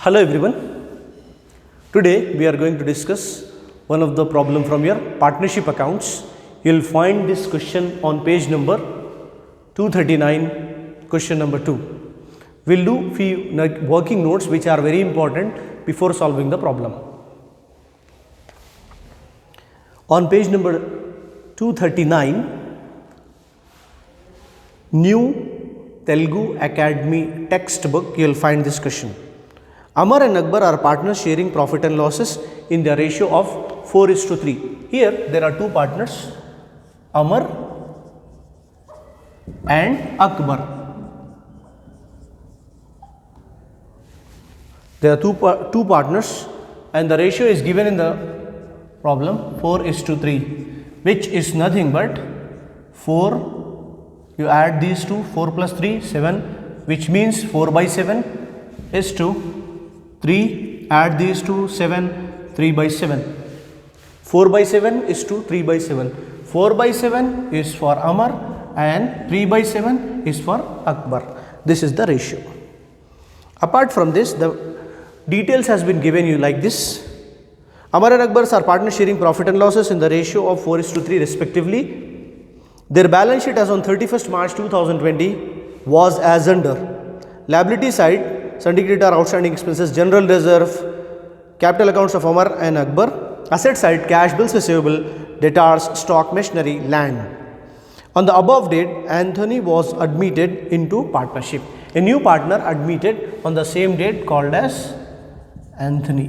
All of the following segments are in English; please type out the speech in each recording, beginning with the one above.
Hello everyone. Today we are going to discuss one of the problem from your partnership accounts. You will find this question on page number 239, question number 2. We will do few working notes which are very important before solving the problem. On page number 239, New Telugu Academy textbook, you will find this question. Amar and Akbar are partners sharing profit and losses in the ratio of 4:3. Here there are two partners, Amar and Akbar. There are two partners and the ratio is given in the problem 4:3, which is nothing but 4. You add these two, 4 plus 3, 7, which means 4/7 is to 3, add these two, 7, 3/7. 4/7 is to 3/7. 4/7 is for Amar and 3/7 is for Akbar. This is the ratio. Apart from this, the details has been given you like this. Amar and Akbar are partners sharing profit and losses in the ratio of 4:3 respectively. Their balance sheet as on 31st March 2020 was as under. Liability side, syndicate or outstanding expenses, general reserve, capital accounts of Amar and Akbar. Asset side, cash, bills receivable, debtors, stock, machinery, land. On the above date, Anthony was admitted into partnership. A new partner admitted on the same date called as Anthony.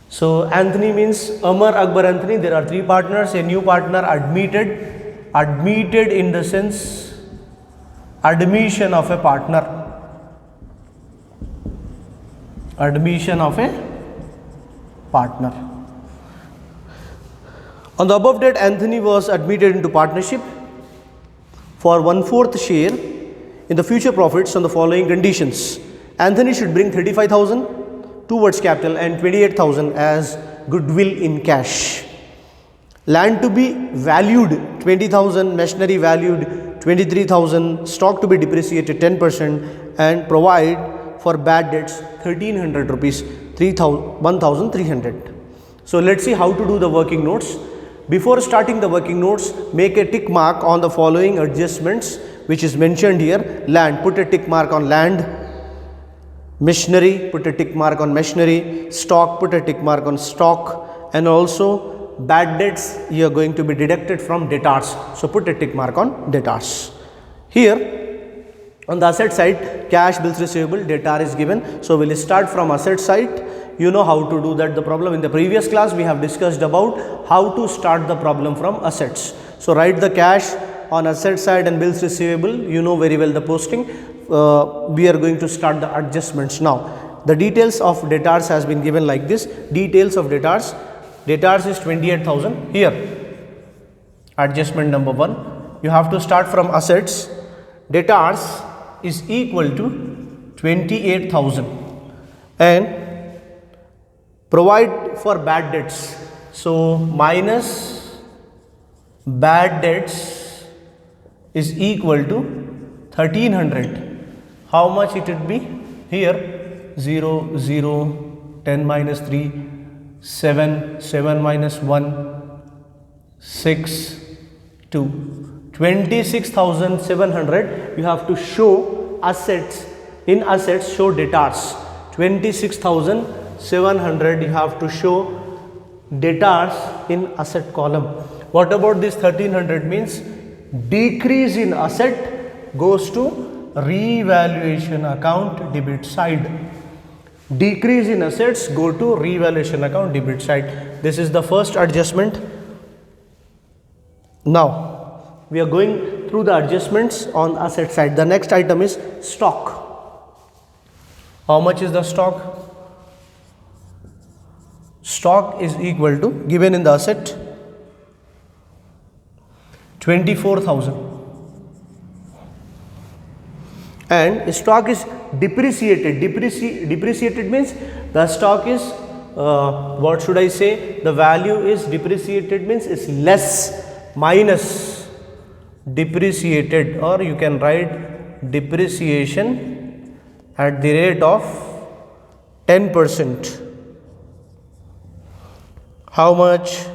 So Anthony means Amar, Akbar, Anthony. There are three partners. A new partner admitted in the sense admission of a partner. Admission of a partner. On the above date, Anthony was admitted into partnership for 1/4 share in the future profits on the following conditions. Anthony should bring 35,000 towards capital and 28,000 as goodwill in cash. Land to be valued 20,000, machinery valued 23,000, stock to be depreciated 10% and provide for bad debts 1,300 rupees, 1,300. So let's see how to do the working notes. Before starting the working notes, make a tick mark on the following adjustments which is mentioned here. Land, put a tick mark on land. Machinery, put a tick mark on machinery. Stock, put a tick mark on stock. And also bad debts, you are going to be deducted from debtors. So put a tick mark on debtors. Here on the asset side, cash, bills receivable, debtor is given. So we will start from asset side. You know how to do that the problem. In the previous class we have discussed about how to start the problem from assets. So write the cash on asset side and bills receivable. You know very well the posting. We are going to start the adjustments now. The details of debtors has been given like this. Details of debtors. Debtors is 28,000 here. Adjustment number 1. You have to start from assets. Debtors is equal to 28,000 and provide for bad debts. So minus bad debts is equal to 1,300. How much it would be? Here 0, 0, 10 minus 3, 7, 7 minus 1, 6, 2. 26,700 you have to show assets. In assets, show debtors. 26,700 you have to show debtors in asset column. What about this 1,300 means decrease in asset goes to revaluation account debit side. Decrease in assets go to revaluation account debit side. This is the first adjustment. Now we are going through the adjustments on asset side. The next item is stock. How much is the stock? Stock is equal to, given in the asset, 24,000 and stock is depreciated. Depreciated means the stock is what should I say, the value is depreciated means is less minus depreciated, or you can write depreciation at the rate of 10%. How much?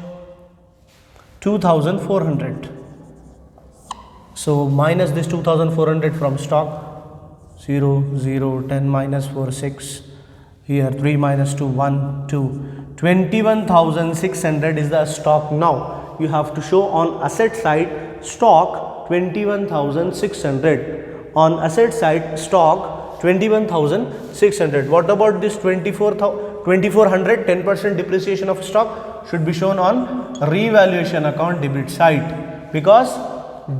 2400. So minus this 2400 from stock. 0, 0, 10 minus 4, 6. Here 3 minus 2, 1, 2. 21,600 is the stock. Now you have to show on asset side stock 21,600. On asset side stock 21,600. What about this 2400? 10% depreciation of stock should be shown on revaluation account debit side, because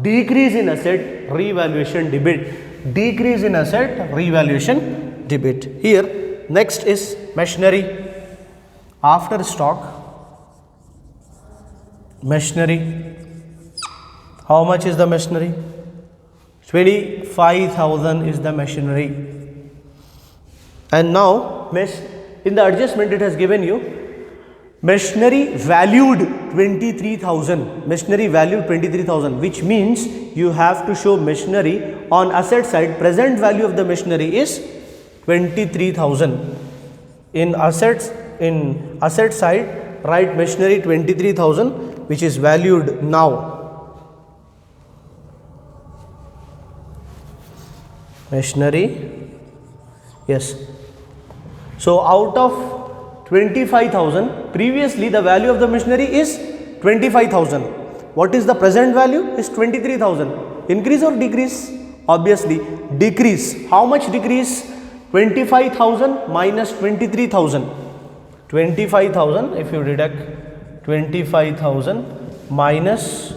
decrease in asset, revaluation debit, decrease in asset, revaluation debit. Here next is machinery. After stock, machinery, how much is the machinery? 25,000 is the machinery. And now in the adjustment it has given you machinery valued 23,000, machinery valued 23,000, which means you have to show machinery on asset side. Present value of the machinery is 23,000. In asset side, write machinery 23,000, which is valued now. Machinery, yes. So out of 25,000, previously the value of the machinery is 25,000. What is the present value? Is 23,000. Increase or decrease? Obviously decrease. How much decrease? 25,000 minus 23,000. 25,000, if you deduct 25,000 minus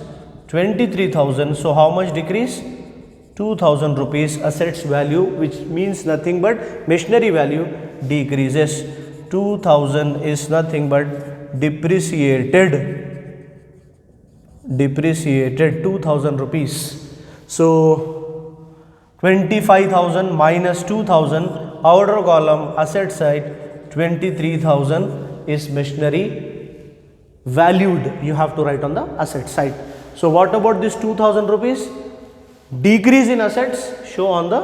23,000, so how much decrease? 2,000 rupees assets value, which means nothing but machinery value decreases. 2,000 is nothing but depreciated 2,000 rupees. So 25,000 minus 2,000, outer column asset side 23,000 is machinery valued, you have to write on the asset side. So what about this 2,000 rupees? Decrease in assets, show on the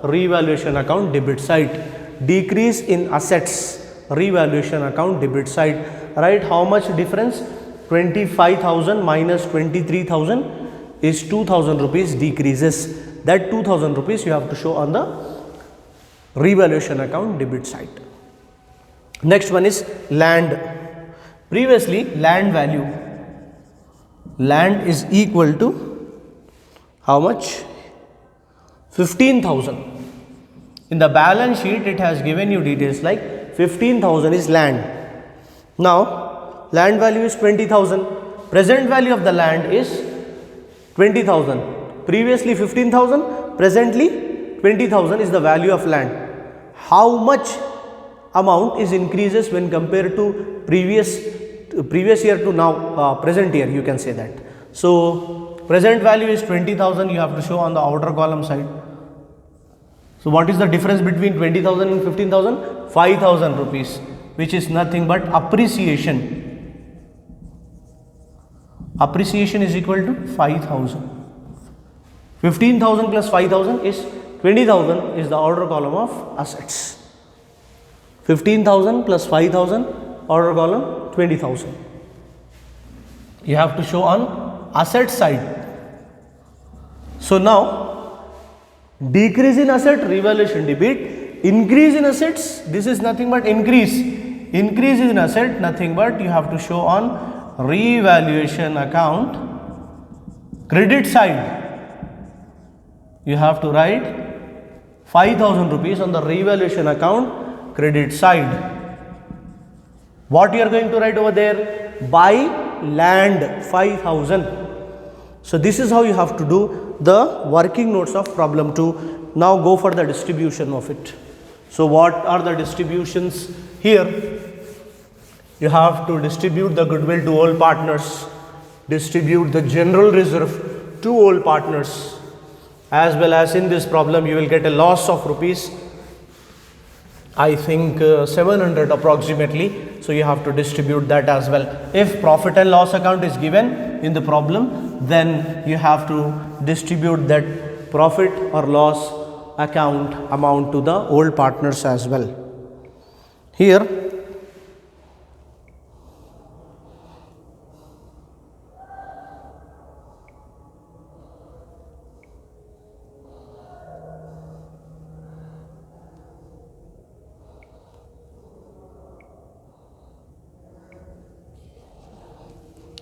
revaluation account debit side. Decrease in assets, revaluation account debit side. Right, how much difference? 25,000 minus 23,000 is 2,000 rupees decreases. That 2,000 rupees you have to show on the revaluation account debit side. Next one is land. Previously land value, land is equal to how much? 15,000. In the balance sheet it has given you details like 15,000 is land. Now land value is 20,000. Present value of the land is 20,000. Previously 15,000, presently 20,000 is the value of land. How much amount is increases when compared to previous year to now present year, you can say that. So present value is 20,000, you have to show on the outer column side. So what is the difference between 20,000 and 15,000? 5,000 rupees, which is nothing but appreciation. Appreciation is equal to 5,000. 15,000 plus 5,000 is 20,000 is the outer column of assets. 15,000 plus 5,000, outer column 20,000. You have to show on asset side. So now decrease in asset, revaluation debit, increase in assets, this is nothing but increase. Increase in asset, nothing but you have to show on revaluation account credit side. You have to write 5,000 rupees on the revaluation account credit side. What you are going to write over there? Buy land 5,000. So this is how you have to do the working notes of problem 2. Now go for the distribution of it. So what are the distributions here? You have to distribute the goodwill to all partners, distribute the general reserve to all partners, as well as in this problem you will get a loss of rupees, I think 700 approximately. So you have to distribute that as well. If profit and loss account is given in the problem, then you have to distribute that profit or loss account amount to the old partners as well. Here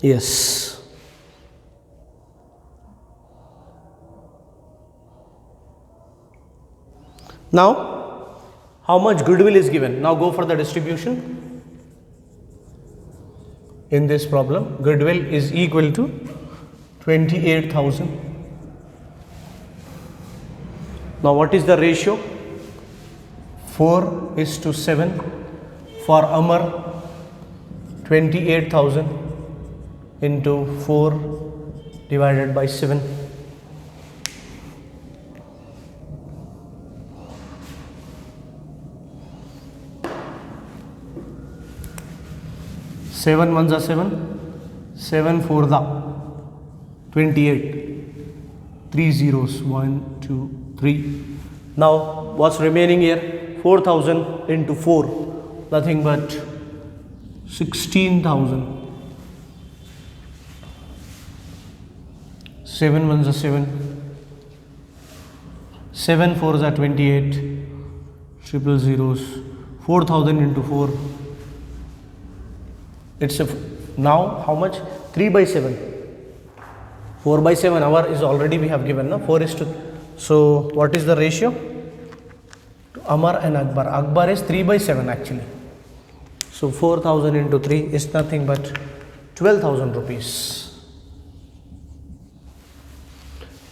yes. Now, how much goodwill is given? Now go for the distribution. In this problem, goodwill is equal to 28,000. Now what is the ratio? 4:7. For Amar, 28,000 into 4 divided by 7. Seven ones are 7, 7 four the 28, 3 zeros, 1, 2, 3. Now what's remaining here? 4,000 into 4, nothing but 16,000. 7 ones are 7, 7 fours are 28, triple zeros, 4,000 into 4. It's now how much? 3 by 7. 4 by 7 hour is already we have given, no? 4:. So what is the ratio? Amar and Akbar. Akbar is 3 by 7 actually. So 4,000 into 3 is nothing but 12,000 rupees.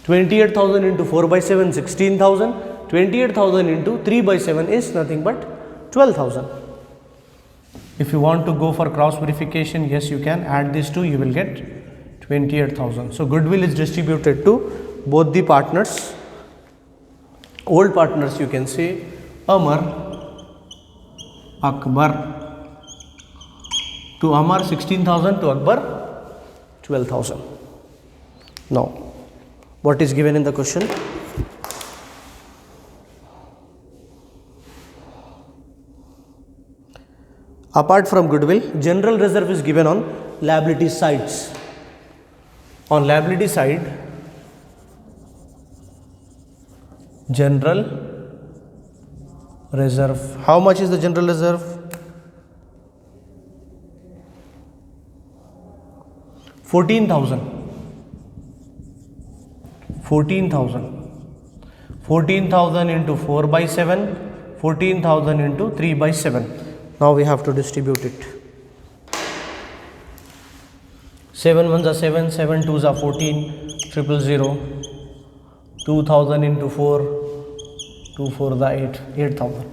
28,000 into 4 by 7, 16,000. 28,000 into 3 by 7 is nothing but 12,000. If you want to go for cross verification, yes, you can add these two, you will get 28,000. So goodwill is distributed to both the partners. Old partners, you can say Amar, Akbar. To Amar 16,000, to Akbar 12,000. Now, what is given in the question? Apart from goodwill, general reserve is given on liability sides. On liability side, general reserve. How much is the general reserve? 14,000. 14,000. 14,000 into 4 by 7, 14,000 into 3 by 7. Now we have to distribute it. 7 ones are 7, 7 twos are 14, triple zero, 2,000 into 4, 2 4 the 8, 8,000.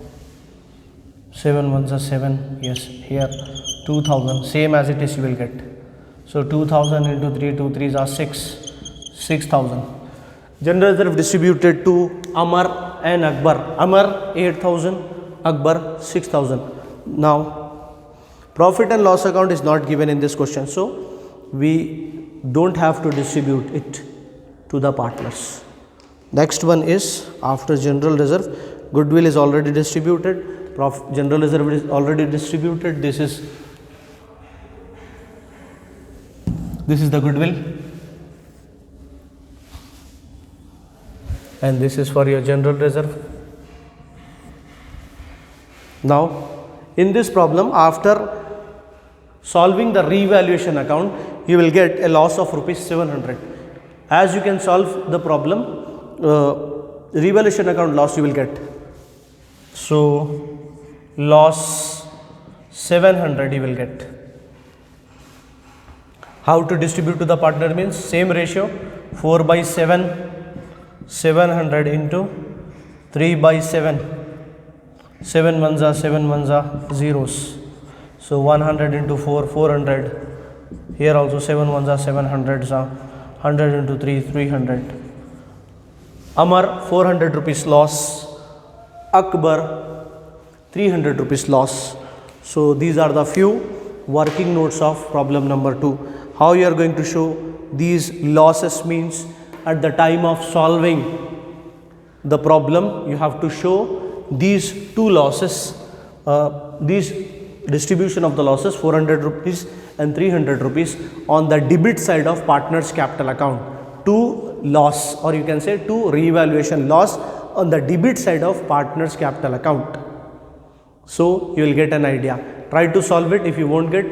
7 ones are 7, yes, here 2,000, same as it is you will get. So 2,000 into 3, 2 threes are 6, 6,000. General reserve distributed to Amar and Akbar. Amar 8,000, Akbar 6,000. Now, profit and loss account is not given in this question, so we don't have to distribute it to the partners. Next one is after general reserve, goodwill is already distributed, general reserve is already distributed. This is the goodwill, and this is for your general reserve. Now, in this problem, after solving the revaluation account, you will get a loss of rupees 700. As you can solve the problem, revaluation account loss you will get. So, loss 700 you will get. How to distribute to the partner means same ratio, 4 by 7, 700 into 3 by 7. 7 ones are zeros. So 100 into 4, 400. Here also 7 ones are 700s are 100 into 3, 300. Amar 400 rupees loss. Akbar 300 rupees loss. So these are the few working notes of problem number 2. How you are going to show these losses means at the time of solving the problem, you have to show these two losses. these distribution of the losses 400 rupees and 300 rupees on the debit side of partners capital account to loss, or you can say to revaluation loss on the debit side of partners capital account. So you will get an idea. Try to solve it. If you won't get,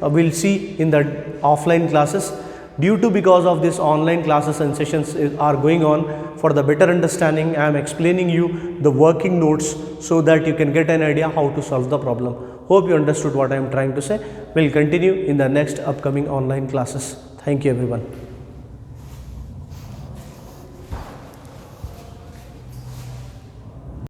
we'll see in the offline classes. Because of this online classes and sessions are going on, for the better understanding I am explaining you the working notes so that you can get an idea how to solve the problem. Hope you understood what I am trying to say. We'll continue in the next upcoming online classes. Thank you everyone.